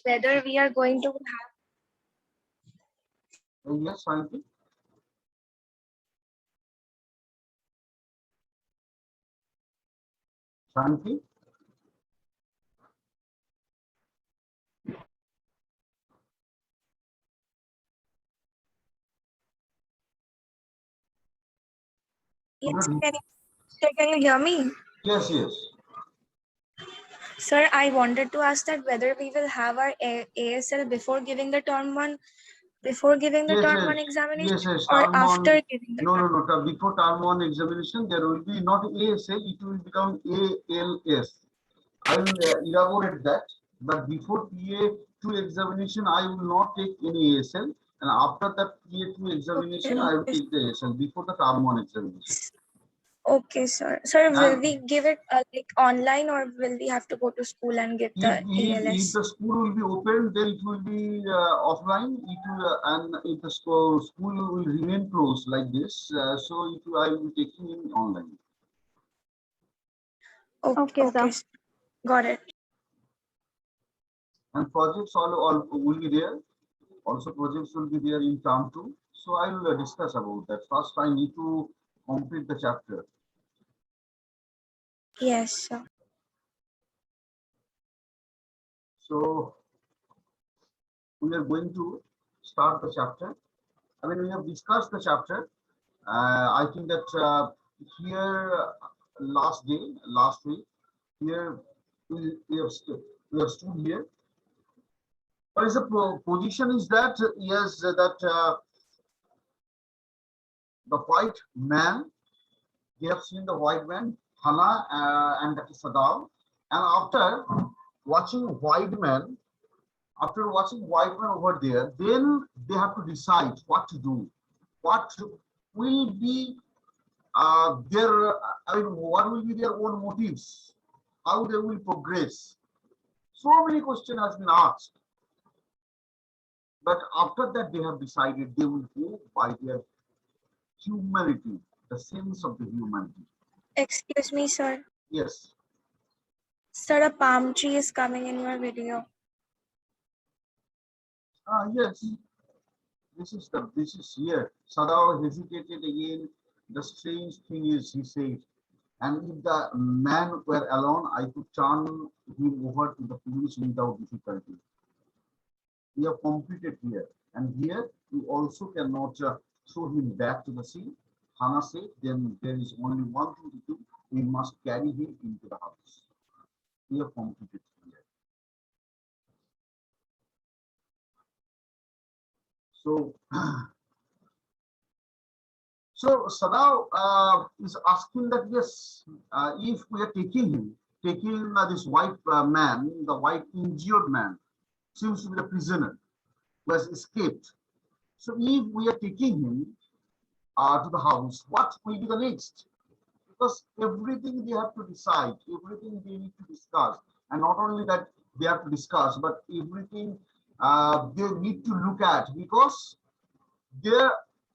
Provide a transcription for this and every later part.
whether we are going to have. Yes, Shanti. Shanti. Yes, can you hear me? Yes, yes. Sir, I wanted to ask that whether we will have our ASL before giving the term one, Yes, examination, yes. or Term after one. giving the No, term. no, no. Before term one examination, there will be not ASL, it will become ALS. I will elaborate that. But before PA2 examination, I will not take any ASL. And after that PA2 examination, I will Okay. take the ASL before the term one examination. Okay, sir. Sir, will And we give it like online, or will we have to go to school and give the if ALS? the school will be open, then it will be offline. It will, and if the school will remain closed like this, so it will, I will be taking in online. Okay, sir. Got it. And projects all will be there. Also, projects will be there in term two. So I will discuss about that. First, I need to complete the chapter. Yes, sir. So we are going to start the chapter. I mean, we have discussed the chapter. I think that here last week, here we have stood here. What is the position is that yes, that the white man, we have seen the white man, Hana and that is Sadao, and after watching white man, over there, then they have to decide what to do, what will be their, I mean, what will be their own motives, how they will progress. So many questions has been asked, but after that they have decided they will go by their humanity, the sense of the humanity. Excuse me, sir. Yes. Sir, a palm tree is coming in your video. Yes. This is here. Sadao hesitated again. The strange thing is, he said, and if the man were alone, I could turn him over to the police without difficulty. We have completed here, and here we also cannot throw him back to the sea. Hana said, then there is only one thing to do. We must carry him into the house. We have completed here. So, so Sadao is asking that yes, if we are taking this white man, the white injured man, seems to be the prisoner who has escaped. So if we are taking him to the house, what will be the next? Because everything they have to decide, everything they need to discuss, and not only that they have to discuss, but everything they need to look at, because there,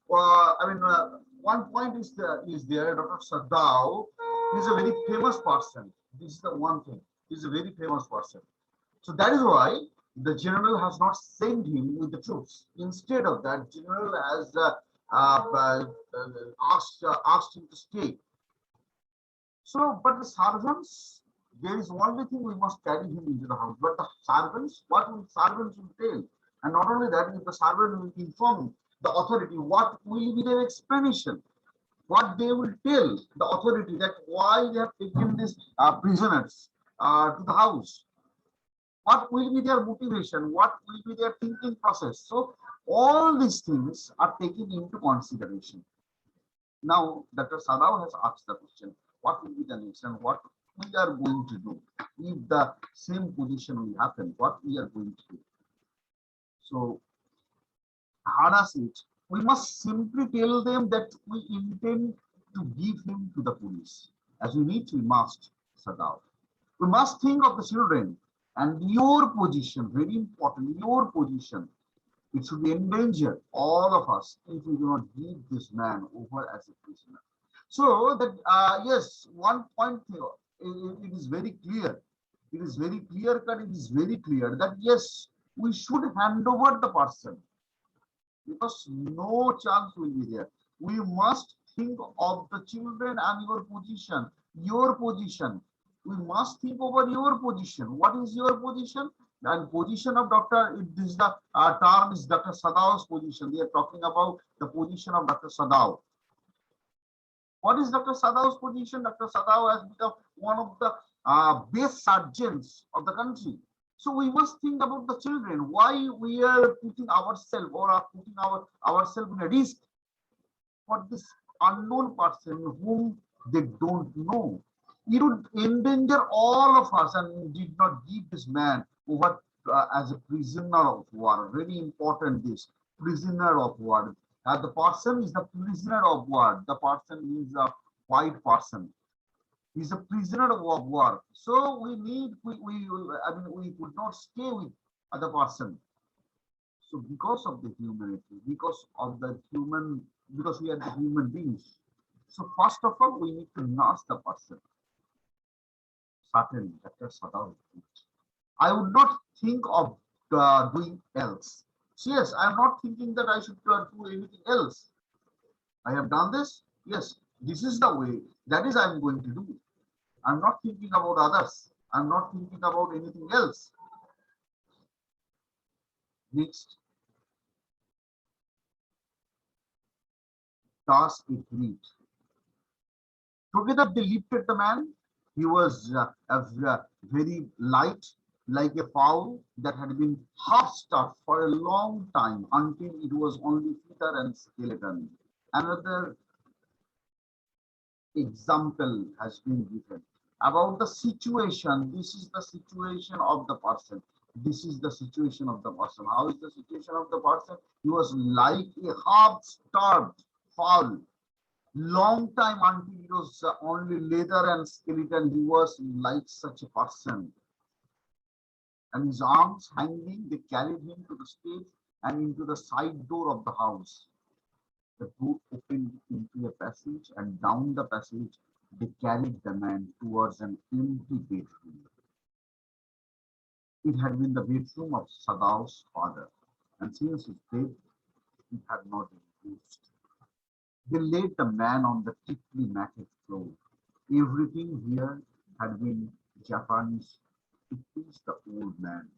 one point is there, Dr. Sadao is a very famous person. This is the one thing. He's a very famous person. So that is why the general has not sent him with the troops. Instead of that, general has asked him to stay. So, but the servants, there is only thing, we must carry him into the house. But the servants, what will servants will tell? And not only that, if the servant will inform the authority, what will be their explanation? What they will tell the authority, that why they have taken these prisoners to the house? What will be their motivation? What will be their thinking process? So all these things are taken into consideration. Now, Dr. Sadao has asked the question, what will be the next and what we are going to do if the same position will happen, what we are going to do. So, Hana said, we must simply tell them that we intend to give him to the police. As we need, we must, Sadao. We must think of the children and your position, very important, your position. It should be endanger all of us if we do not give this man over as a prisoner. So that yes, one point here, it is very clear. It is very clear cut. It is very clear that yes, we should hand over the person, because no chance will be there. We must think of the children and your position. Your position. We must think over your position. What is your position? And position of Dr. If this is the term is Dr. Sadao's position. We are talking about the position of Dr. Sadao. What is Dr. Sadao's position? Dr. Sadao has become one of the best surgeons of the country. So we must think about the children. Why we are putting ourselves or are putting ourselves in a risk for this unknown person whom they don't know. It would endanger all of us, and did not give this man over as a prisoner of war. Very important, this prisoner of war. The person is the prisoner of war. The person is a white person. He's a prisoner of war. So we need, I mean, we could not stay with other person. So because of the humanity, because of the human, because we are the human beings. So first of all, we need to nurse the person. Certainly, Dr. Sadao. I would not think of doing else. Yes, I am not thinking that I should do anything else. I have done this. Yes, this is the way. That is I am going to do. I'm not thinking about others. I'm not thinking about anything else. Next, task agreed. Together they lifted the man. He was very light, like a fowl that had been half starved for a long time until it was only feather and skeleton. Another example has been given about the situation. This is the situation of the person. This is the situation of the person. How is the situation of the person? He was like a half-starved fowl. Long time until it was only leather and skeleton. He was like such a person. And his arms hanging, they carried him to the stage and into the side door of the house. The door opened into a passage, and down the passage they carried the man towards an empty bedroom. It had been the bedroom of Sadao's father, and since his death, it had not been used. They laid the man on the thickly matted floor. Everything here had been Japanese. To please the old man,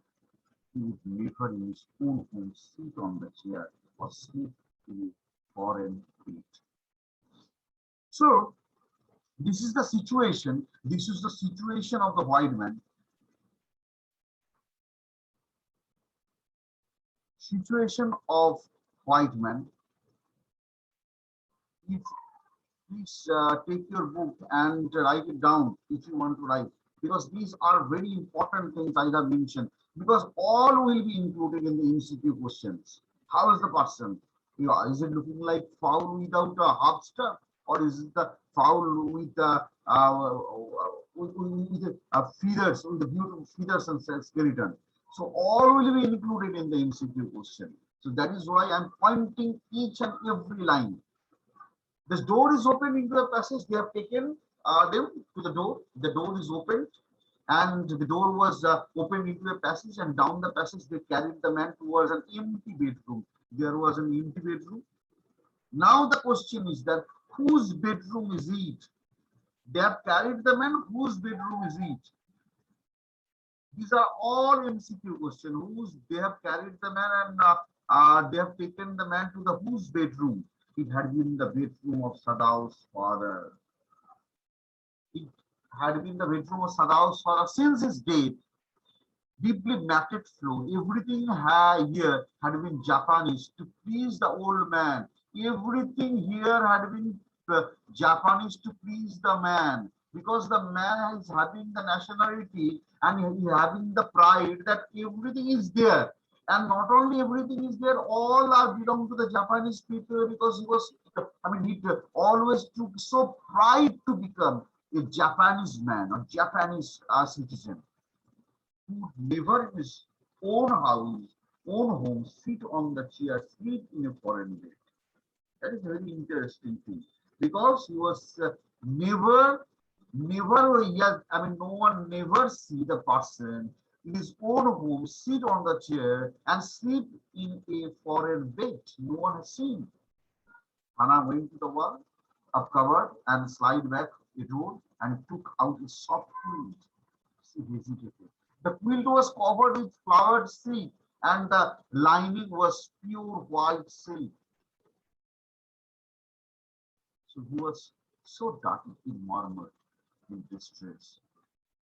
he would never in his own home sit on the chair or sleep in a foreign bed. So this is the situation. This is the situation of the white man. Situation of white man. If please take your book and write it down if you want to write, because these are very important things I have mentioned, because all will be included in the MCQ questions. How is the person? Yeah, is it looking like fowl without a hubster, or is it the fowl with feathers, with the beautiful feathers and skeleton? So all will be included in the MCQ question. So that is why I'm pointing each and every line. This door is open into the passage. They have taken them to the door. The door is opened, and the door was opened into a passage, and down the passage they carried the man towards an empty bedroom. There was an empty bedroom. Now the question is that whose bedroom is it? They have carried the man. Whose bedroom is it? These are all MCQ questions. Whose they have carried the man, and they have taken the man to the whose bedroom? It had been the bedroom of Sadao's father. It had been the bedroom of Sadao's father since his death. Deeply matted floor. Everything here had been Japanese to please the old man. Everything here had been Japanese to please the man, because the man is having the nationality and he having the pride that everything is there. And not only everything is there, all are belong to the Japanese people, because he was, I mean, he always took so pride to become a Japanese man or Japanese citizen, who never in his own house, own home, sit on the chair, sleep in a foreign bed. That is a very interesting thing, because he was never, yes, I mean, no one never see the person in his own home, sit on the chair and sleep in a foreign bed no one has seen. Hannah went to the wall, up cupboard, and slid back a door and took out a soft quilt. She hesitated. The quilt was covered with flowered silk, and the lining was pure white silk. So he was so dirty, he murmured in distress.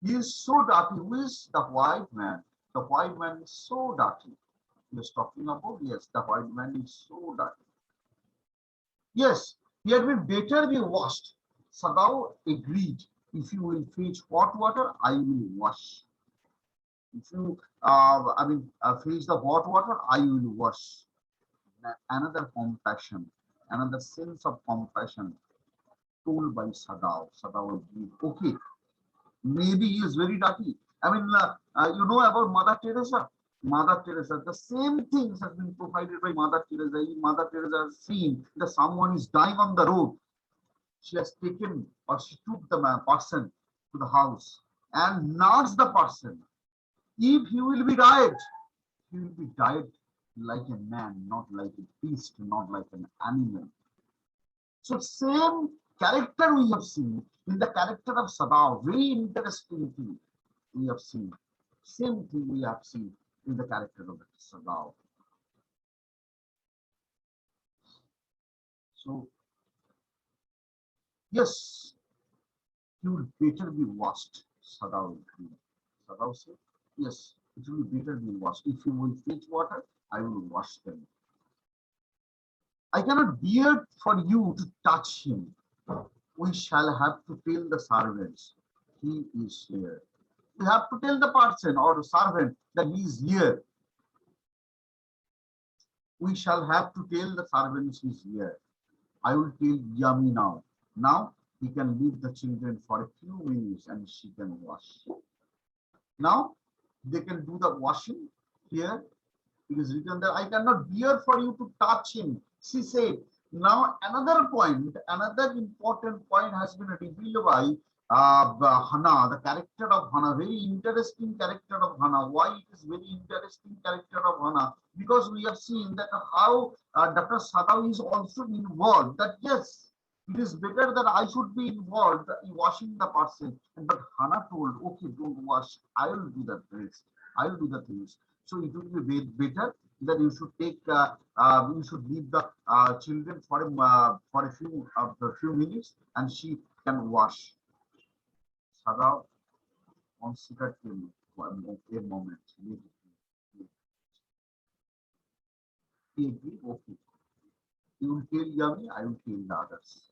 He is so dirty. Who is the white man? The white man is so dirty. He was talking about, yes, the white man is so dirty. Yes, he had been better be washed. Sadao agreed. If you will fetch hot water, I will wash. If you, fetch the hot water, I will wash. Another compassion, another sense of compassion told by Sadao. Sadao agreed. Okay, maybe he is very dirty. You know about Mother Teresa. Mother Teresa, the same things has been provided by Mother Teresa. Mother Teresa has seen that someone is dying on the road. She has taken or she took the person to the house and nursed the person. If he will be died, he will be died like a man, not like a beast, not like an animal. So same character we have seen in the character of Sadao. Very interesting thing we have seen. Same thing we have seen in the character of Sadao. So yes, you will better be washed, Sadao agreed. Sadao said, yes, it will better be washed. If you will fetch water, I will wash them. I cannot bear for you to touch him. We shall have to tell the servants he is here. We have to tell the person or the servant that he is here. We shall have to tell the servants he is here. I will tell Yami now. Now he can leave the children for a few minutes and she can wash. Now they can do the washing. Here it is written that I cannot bear for you to touch him. She said, now another point, another important point has been revealed by Hannah, the character of Hannah, very interesting character of Hannah. Why it is very interesting character of Hannah? Because we have seen that how Dr. Sadao is also involved, that yes, it is better that I should be involved in washing the person. But Hannah told, okay, don't wash, I will do the rest. I will do the things. So it would be better that you should take, you should leave the children for a few minutes, and she can wash. Sadao considered him for a moment. He agreed, okay. You will tell Yami, I will tell the others.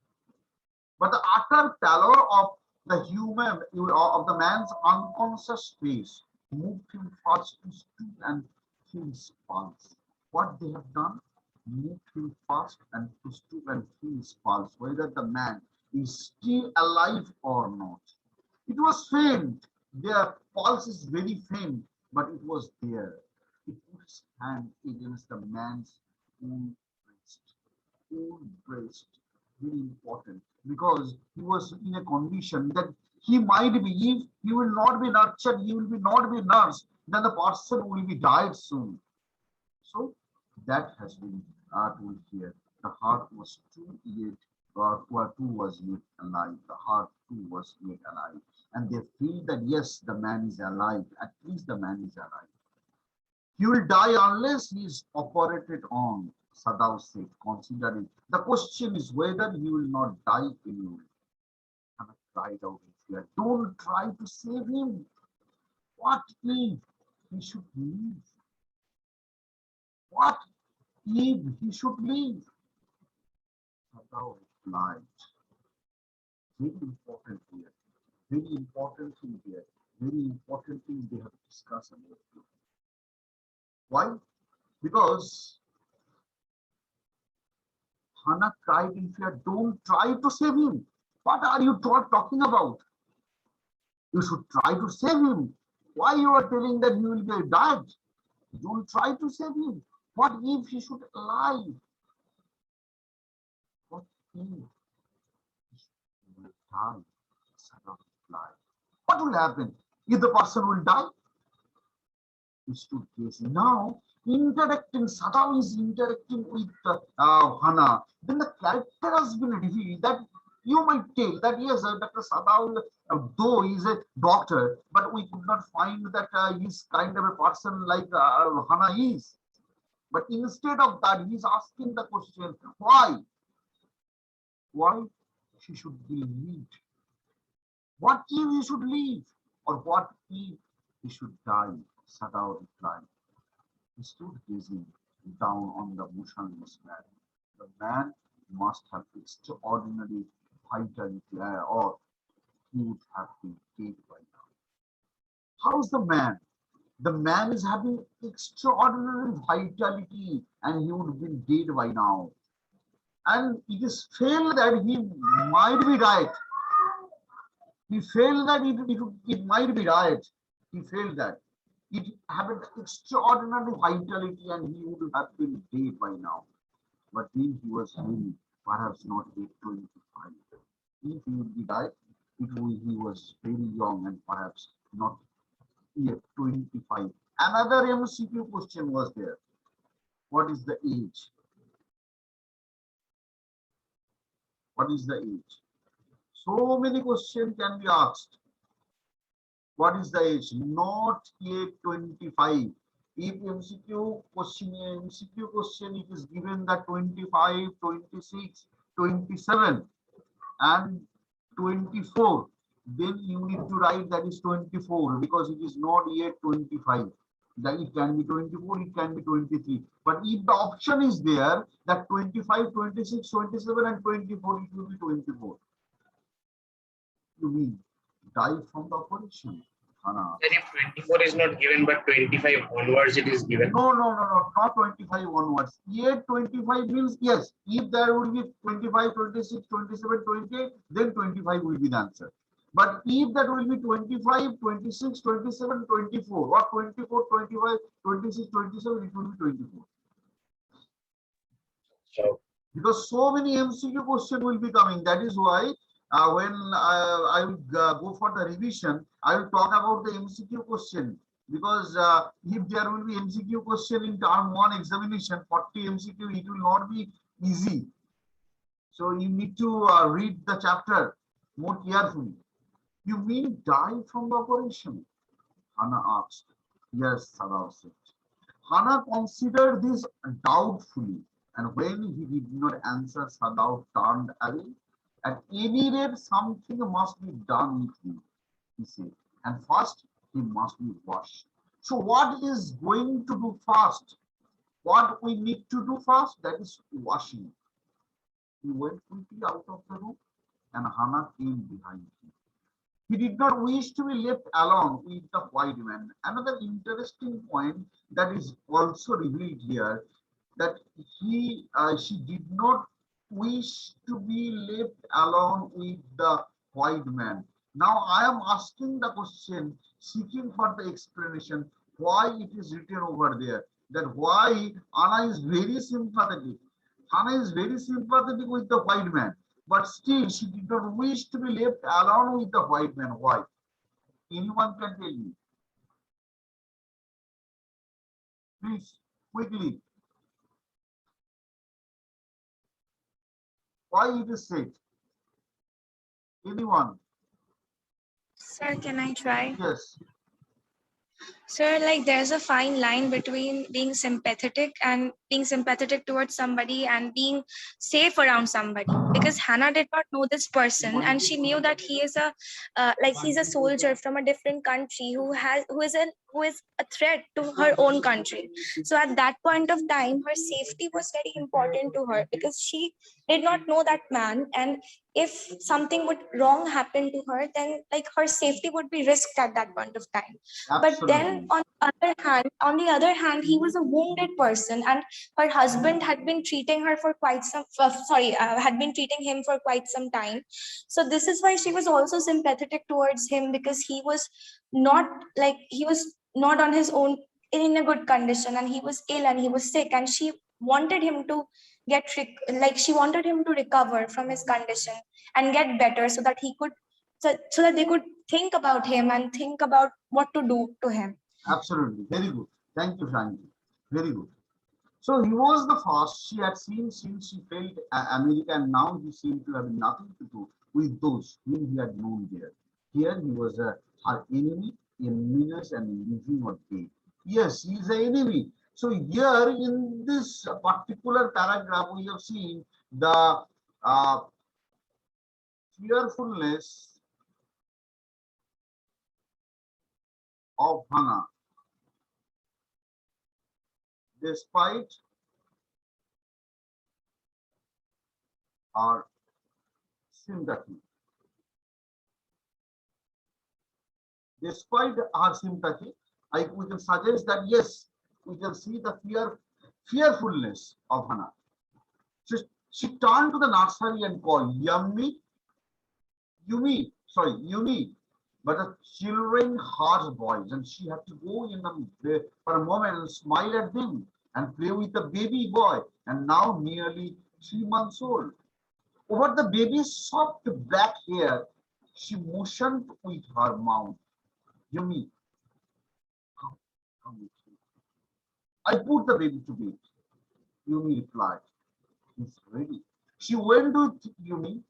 But the utter pallor of the the man's unconscious face moved him first to stoop and feel his pulse. What they have done moved him first and to stoop and feel his pulse, whether the man is still alive or not. It was faint. Their pulse is very faint, but it was there. He put his hand against the man's own breast. Own breast. Very important, because he was in a condition that he might be, if he will not be nurtured, he will be not be nursed, then the person will be died soon. So that has been told here. The heart was too yet, too was yet alive. The heart too was yet alive, and they feel that yes, the man is alive. At least the man is alive. He will die unless he is operated on. Sadao said, considering. The question is whether he will not die anyway. And I cried out in fear, don't try to save him. What if he should leave? What if he should leave? Sadao replied, very important here. Very important thing here. Very important thing they have to discuss about it. Why? Because Hannah cried in fear, don't try to save him. What are you talking about? You should try to save him. Why you are telling that he will be dead? Don't try to save him. What if he should alive? What if he will die? Son of life. What will happen if the person will die? He stood gazing. Now, Sadao is interacting with Hana. Then the character has been revealed that you might tell that yes, Dr. Sadao, though he's a doctor, but we could not find that he's kind of a person like Hana is. But instead of that, he's asking the question, why? Why she should be believed? What if he should leave? Or what if he should die? Sadao replied. He stood gazing down on the motionless man. The man must have extraordinary vitality, or he would have been dead by now. How's the man? The man is having extraordinary vitality and he would have been dead by now. And it is felt that he might be right. He felt that it might be right. He felt that it had an extraordinary vitality and he would have been dead by now. But then he was really perhaps not yet 25. If he would be died, he was very young and perhaps not yet 25. Another MCQ question was there. What is the age? What is the age? So many questions can be asked. What is the age? Not yet 25. If MCQ question, it is given that 25, 26, 27 and 24. Then you need to write that is 24 because it is not yet 25. That it can be 24, it can be 23. But if the option is there that 25, 26, 27 and 24, it will be 24. You mean die from the operation? If 24 is not given, but 25 onwards it is given. No, not 25 onwards. Yet 25 means yes. If there would be 25, 26, 27, 28, then 25 will be the answer. But if that will be 25, 26, 27, 24, or 24, 25, 26, 27, it will be 24. So, because so many MCQ questions will be coming. That is why when I will go for the revision, I will talk about the MCQ question. Because if there will be MCQ question in term 1 examination, 40 MCQ, it will not be easy. So you need to read the chapter more carefully. You mean die from the operation? Hana asked. Yes, Sadao said. Hana considered this doubtfully, and when he did not answer, Sadao turned away. At any rate, something must be done with him, he said. And first, he must be washed. So what is going to do first? What we need to do first, that is washing. He went quickly out of the room and Hana came behind him. He did not wish to be left alone with the white man. Another interesting point that is also revealed here, that she did not wish to be left alone with the white man. Now I am asking the question, seeking for the explanation, why it is written over there, that why Anna is very sympathetic. Anna is very sympathetic with the white man, but still she did not wish to be left alone with the white man. Why? Anyone can tell me? Please, quickly. Why it is said? Anyone? Sir, can I try? Yes. Sir, like there's a fine line between being sympathetic towards somebody and being safe around somebody. Because Hannah did not know this person, and she knew that he is he's a soldier from a different country who is a threat to her own country. So at that point of time, her safety was very important to her because she did not know that man, and if something would wrong happen to her, then like her safety would be risked at that point of time. Absolutely. But then on the other hand, he was a wounded person, and her husband had been treating her for quite some had been treating him for quite some time. So this is why she was also sympathetic towards him, because he was not on his own in a good condition, and he was ill and he was sick, and she wanted him to she wanted him to recover from his condition and get better so that he could so that they could think about him and think about what to do to him. Absolutely, very good. Thank you, Frankie. Very good. So he was the first she had seen since she felt America, and now he seemed to have nothing to do with those whom he had known there. Here he was her enemy, a menace and living or dead. Yes, he is the enemy. So here in this particular paragraph, we have seen the uh, fearfulness of Hannah, despite our sympathy. Despite our sympathy, we can suggest that yes, we can see the fearfulness of Hannah. She, she turned to the nursery and called, Yummy, Yumi. But the children heard voice, and she had to go in for a moment and smile at them and play with the baby boy, and now nearly 3 months old. Over the baby's soft black hair, she motioned with her mouth. Yumi, come, come with me. I put the baby to bed. Yumi replied, he's ready. She went with Yumi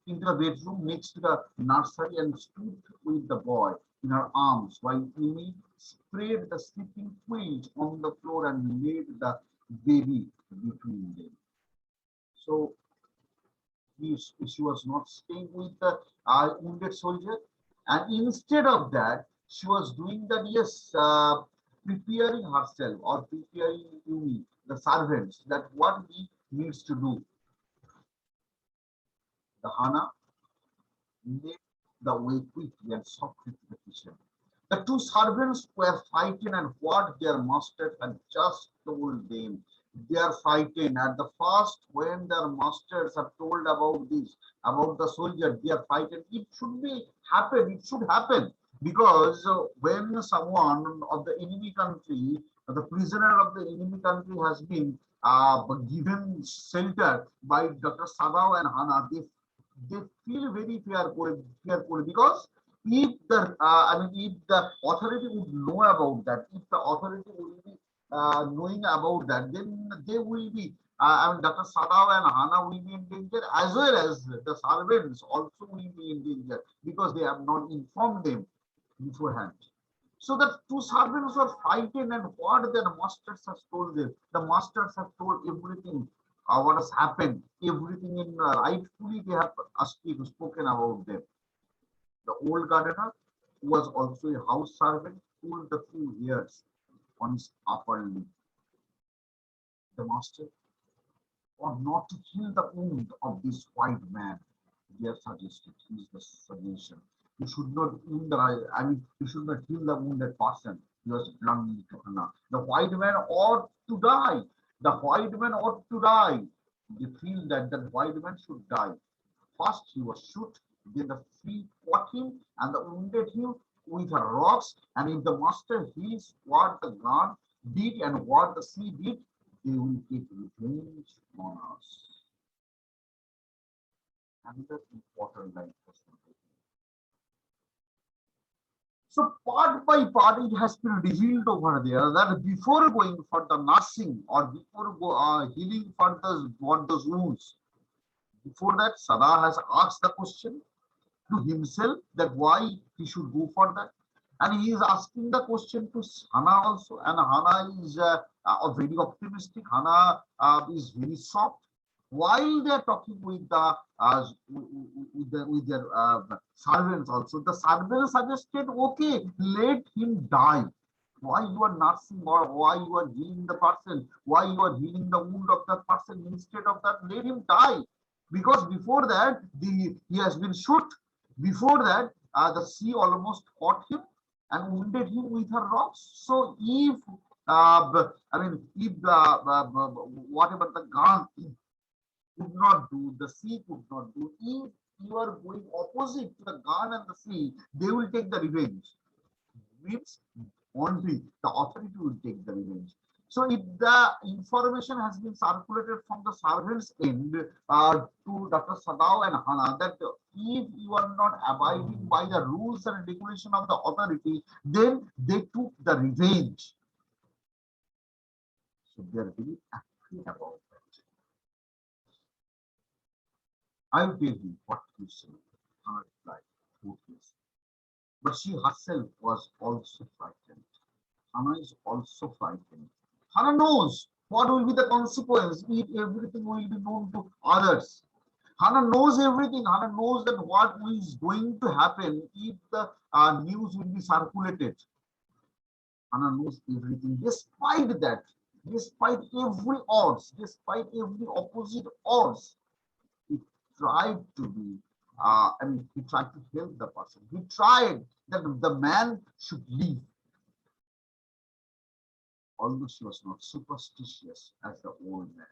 into the bedroom next to the nursery and stood with the boy in her arms while Yumi spread the sleeping quilt on the floor and laid the baby between them. So she was not staying with the wounded soldier, and instead of that, she was doing that, yes, preparing herself or preparing Yumi, the servants, that what he needs to do. The Hana led the way quickly and softly to the kitchen. The two servants were frightened at what their master had just told them. They are frightened at the first when their masters have told about this, about the soldier. They are frightened. It should be happen. It should happen because when someone of the enemy country, the prisoner of the enemy country has been given shelter by Dr. Sadao and Hana, they feel very fearful because if the if the authority would know about that, if the authority will be knowing about that, then they will be Dr. Sadao and Hana will be in danger, as well as the servants also will be in danger because they have not informed them beforehand. So the two servants were frightened and what their masters have told them. The masters have told everything, what has happened, everything in rightfully they have spoken about them. The old gardener, who was also a house servant, pulled the few hairs on his upper lip. The master, or not to heal the wound of this white man, they have suggested. Is the suggestion. You should not wound the, you should not heal the wounded person. He was bluntly to Hannah. The white man ought to die. The white man ought to die. They feel that the white man should die. First he was shot, then the sea caught him and the wounded him with her rocks. And if the master heals what the God did and what the sea did, they will take revenge on us. Another important line for something. So part by part, it has been revealed over there that before going for the nursing or before healing for those wounds, before that, Sada has asked the question to himself that why he should go for that. And he is asking the question to Hana also. And Hana is very optimistic. Hana is very soft. While they are talking with with their servants also, the servants suggested, okay, let him die. Why you are nursing or why you are healing the person? Why you are healing the wound of that person? Instead of that, let him die. Because before that, he has been shot. Before that, the sea almost caught him and wounded him with her rocks. So if if whatever the gun could not do, the sea could not do. If you are going opposite to the gun and the sea, they will take the revenge. Means only the authority will take the revenge. So if the information has been circulated from the servants' end to Dr. Sadao and Hana that if you are not abiding by the rules and regulation of the authority, then they took the revenge. So they are very afraid about that. I will tell you what you say. Hana replied, "Truth is." But she herself was also frightened. Hana is also frightened. Hana knows what will be the consequence if everything will be known to others. Hana knows everything. Hana knows that what is going to happen if the news will be circulated. Hana knows everything. Despite that, despite every odds, despite every opposite odds, he tried to be, he tried to help the person. He tried that the man should leave. Although she was not superstitious as the old man.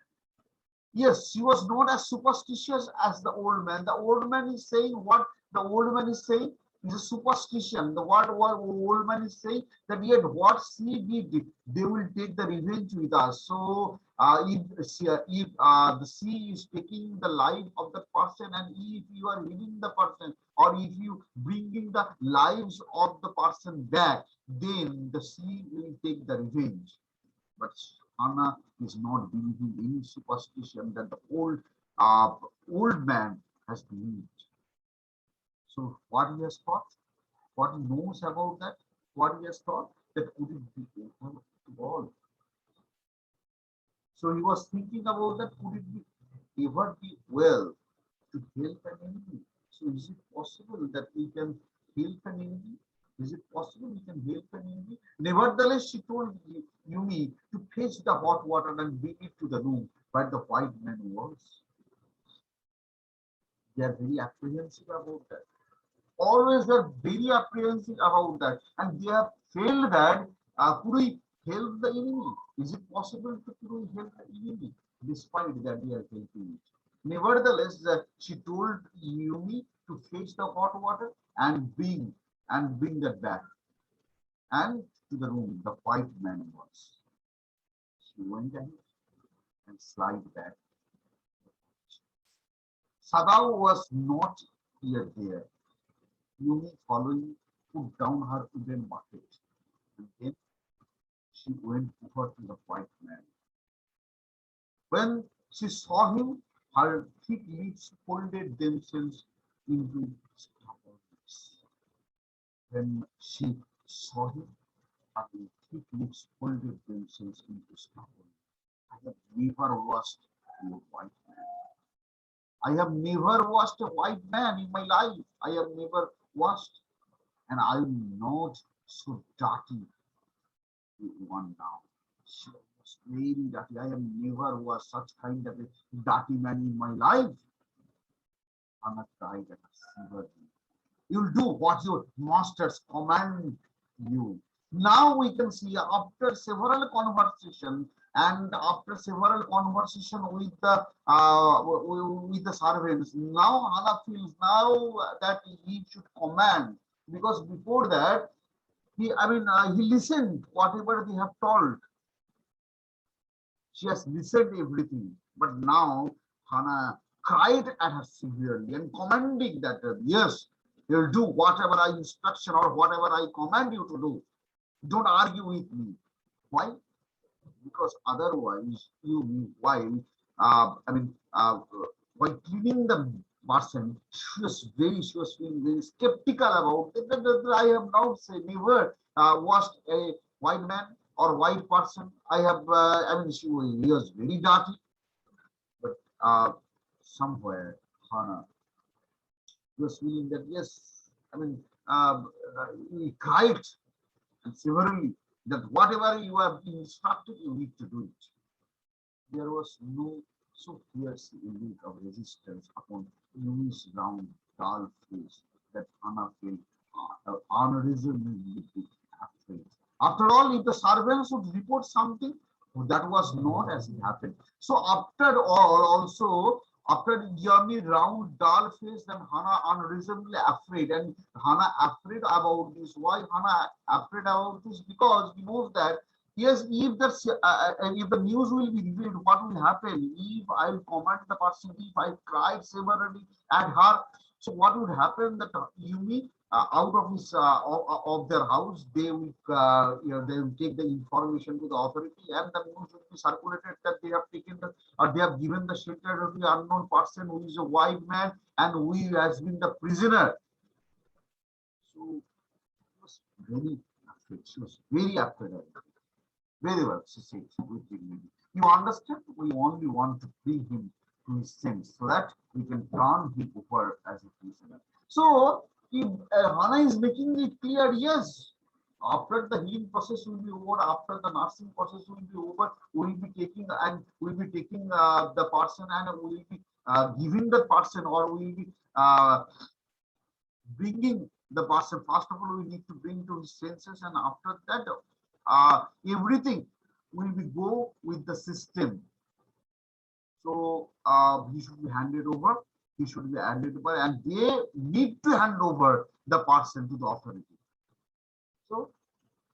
Yes, she was not as superstitious as the old man. The old man is saying what the old man is saying is a superstition. The what old man is saying that yet what she did, they will take the revenge with us. So if the sea is taking the life of the person, and if you are healing the person, or if you bringing the lives of the person back, then the sea will take the revenge. But Hannah is not believing any superstition that the old man has believed. So what he has thought, what he knows about that, what he has thought, that could it be over to all. So he was thinking about that, could it be ever be well to help an enemy? So is it possible that we can help an enemy? Is it possible we can help an enemy? Nevertheless, she told Yumi to fetch the hot water and bring it to the room where the white man was. They are very apprehensive about that. Always they're very apprehensive about that. And they have felt that could we help the enemy? Is it possible to could we help the enemy? Despite that they are helping it. Nevertheless, she told Yumi to fetch the hot water and bring that back. And to the room the white man was. She went ahead and slid back. Sadao was not yet there. Yumi, following, put down her wooden bucket, and then she went over to the white man. When she saw him, her thick lips folded themselves into stubbornness. When she saw him, her thick lips folded themselves into stubbornness. I have never watched a white man. I have never watched a white man in my life. I have never watched, and I'm not so dirty one now. She was very dirty. I have never was such kind of a dirty man in my life. Anna cried and shivered. You'll do what your masters command you. Now we can see after several conversation and after several conversation with the servants, now Hannah feels now that he should command, because before that he listened whatever they have told. She has listened everything, but now Hannah cried at her severely and commanding that yes, you'll do whatever I instruction or whatever I command you to do. Don't argue with me. Why? Because otherwise, you while while cleaning the person, she was feeling very skeptical about it. I have now say never watched a white man or white person. I have, he was very dirty, but somewhere Hannah was feeling that yes, he cried and severely that whatever you have been instructed, you need to do it. There was no so fierce look of resistance upon Yumi's round, dull face that Hannah felt unreasonably afraid. After all, if the servants would report something, that was not as it happened. So after all, also after Yumi round dull face, then Hannah unreasonably afraid, and Hannah afraid about this. Why Hannah afraid about this? Because he knows that yes, if the news will be revealed, what will happen if I will command the person? If I cried severely at her, so what would happen? That Yumi out of his of their house. They will they will take the information to the authority, and the news will be circulated that they have taken the or they have given the shelter to the unknown person who is a white man and who has been the prisoner. So she was very afraid. She was very afraid of it. Very well, she said with dignity. You understand? We only want to bring him to his sense so that we can turn him over as a prisoner. So, if Hannah is making it clear, yes, after the healing process will be over, after the nursing process will be over, we will be taking the person and we will be giving the person or we will be bringing the person. First of all, we need to bring to his senses, and after that, everything will be go with the system. So he should be handed over. He should be handed over, and they need to hand over the person to the authority. So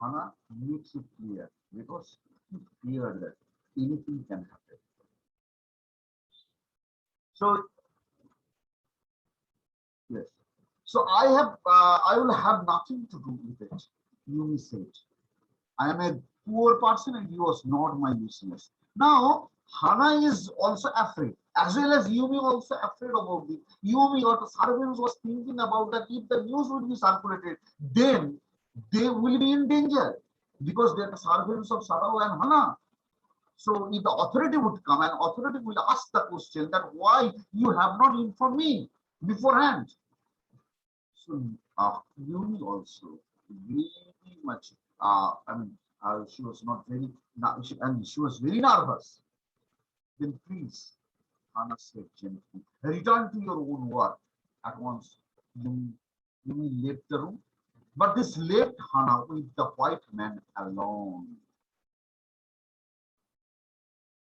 Hannah makes it clear because he feared that anything can happen. So yes. So I will have nothing to do with it. Yumi said. I am a poor person and he was not my business. Now, Hannah is also afraid, as well as Yumi also afraid about it. Yumi or the servants was thinking about that if the news would be circulated, then they will be in danger because they are the servants of Sarah and Hannah. So if the authority would come and authority will ask the question that why you have not informed me beforehand. So Yumi also very much. She was not very, and she was very nervous. Then please, Hannah said gently, return to your own work at once. Yumi left the room, but this left Hannah with the white man alone.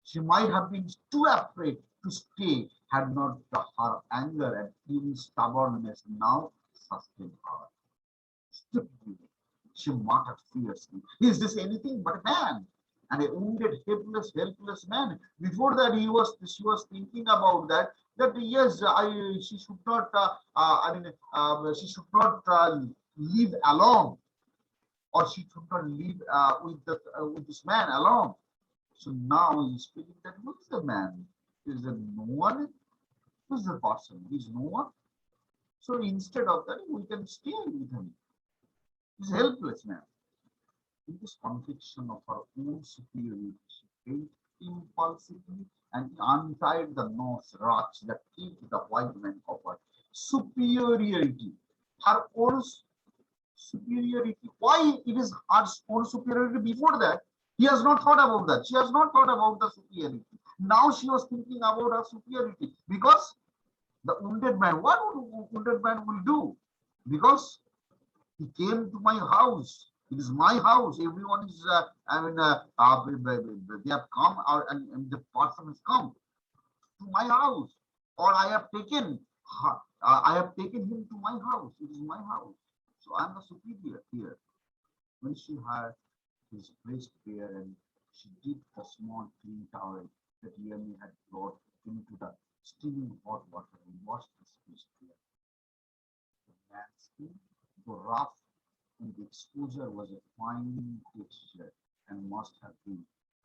She might have been too afraid to stay had not her anger and even stubbornness now sustained her. Stupid. She muttered fiercely. Is this anything but a man? And a wounded, helpless man. Before that, she was thinking about that. That yes, she should not. She should not live alone, or she should not live with this man alone. So now he's feeling that who is the man? Is there no one? Who's the person? Is no one. So instead of that, we can stay with him. He's helpless man. In this conviction of her own superiority, she felt impulsively and untied the nose rocks that kept the white man covered. Superiority. Her own superiority. Why it is her own superiority before that? He has not thought about that. She has not thought about the superiority. Now she was thinking about her superiority because the wounded man, what would wounded man will do? Because he came to my house. It is my house. Everyone is, they have come and the person has come to my house. Or I have taken him to my house. It is my house. So I am the superior here. When she had his breast bare and she dipped the small clean towel that Yemi had brought into the steaming hot water and washed his breast bare. The man's skin, though rough and the exposure was a fine texture and must have been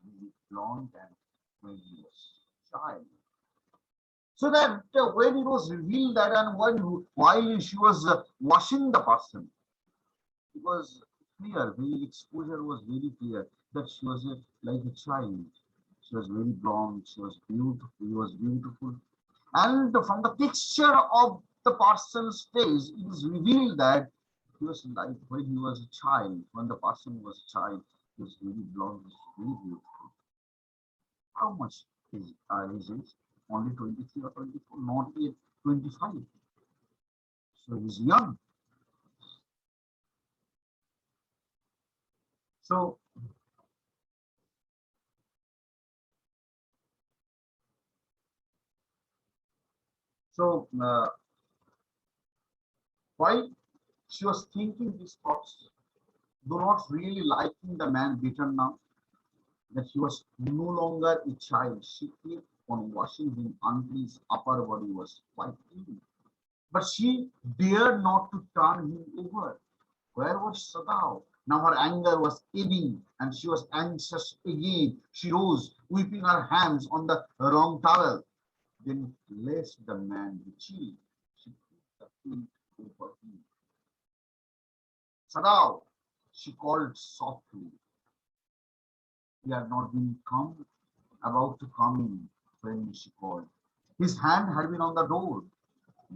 really blonde and when he was child. So that when it was revealed that and while she was washing the person, it was clear, the exposure was very clear that she was like a child. She was very blonde, she was beautiful, he was beautiful. And from the texture of the person's face, it is revealed that he was like when he was a child, when the person was a child, he was very blonde, he was very beautiful. How much is it? Only 23 or 24, not yet 25. So he's young. So while she was thinking these thoughts, though not really liking the man better now, that he was no longer a child, she kept on washing him until his upper body was quite clean. but she dared not to turn him over. Where was Sadao? Now her anger was ebbing and she was anxious again. She rose, weeping her hands on the wrong towel. Then lest the man be chilled, she put the quilt over him. Sadao, she called softly. He had not been about to come in when she called. His hand had been on the door.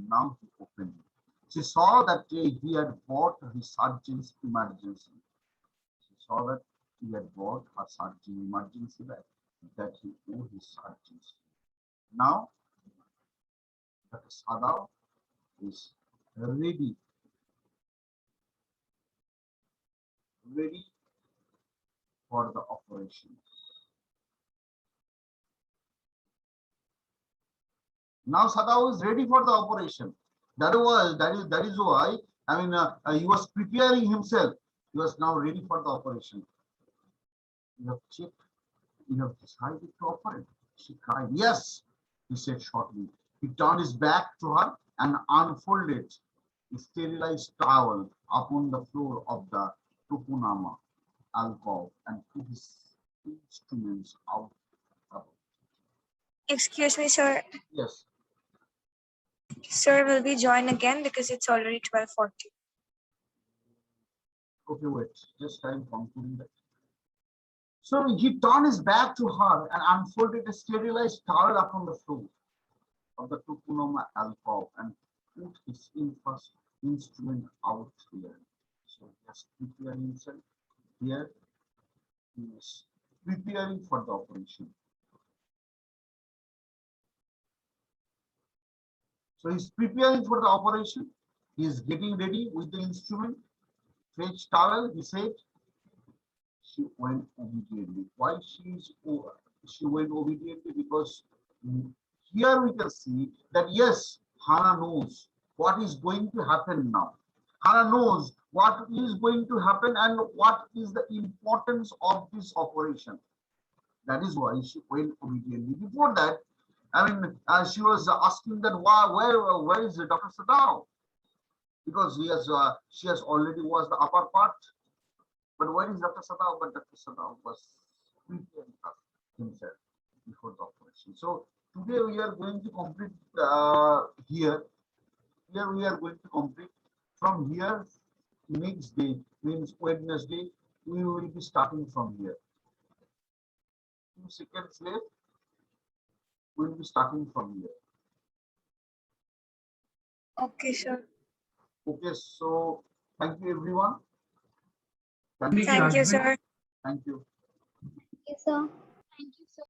Now he opened it. She saw that he had bought his surgeon's emergency. She saw that he had bought her surgeon emergency bag, that he owed his surgeon's. Now that Sadao is ready for the operation. Now Sadao is ready for the operation. That is why he was preparing himself. He was now ready for the operation. You have checked. You have decided to operate. She cried. Yes, he said shortly. He turned his back to her and unfolded a sterilized towel upon the floor of the Tupunama alcove and put his instruments out. Excuse me, sir. Yes. Sir, will we join again because it's already 12:40? Okay, wait. Just I'm concluding that. So he turned his back to her and unfolded a sterilized towel upon the floor of the Tupunoma alcove and put his first instrument out here. So just preparing himself here. He is preparing for the operation. So he's preparing for the operation. He is getting ready with the instrument. Fetch towel, he said. She went obediently. Why she went obediently? Because here we can see that yes, Hannah knows what is going to happen now. Hannah knows what is going to happen and what is the importance of this operation. That is why she went obediently. Before that, she was asking that where is Dr. Sadao? Because she has already watched the upper part. But where is Dr. Sadao? But Dr. Sadao was preparing himself before the operation. So today we are going to complete here. Here we are going to complete. From here, next day means Wednesday, we will be starting from here. 2 seconds left. We will be starting from here. Okay, sir. Okay, so thank you everyone. Thank you, sir. Thank you. Yes, sir.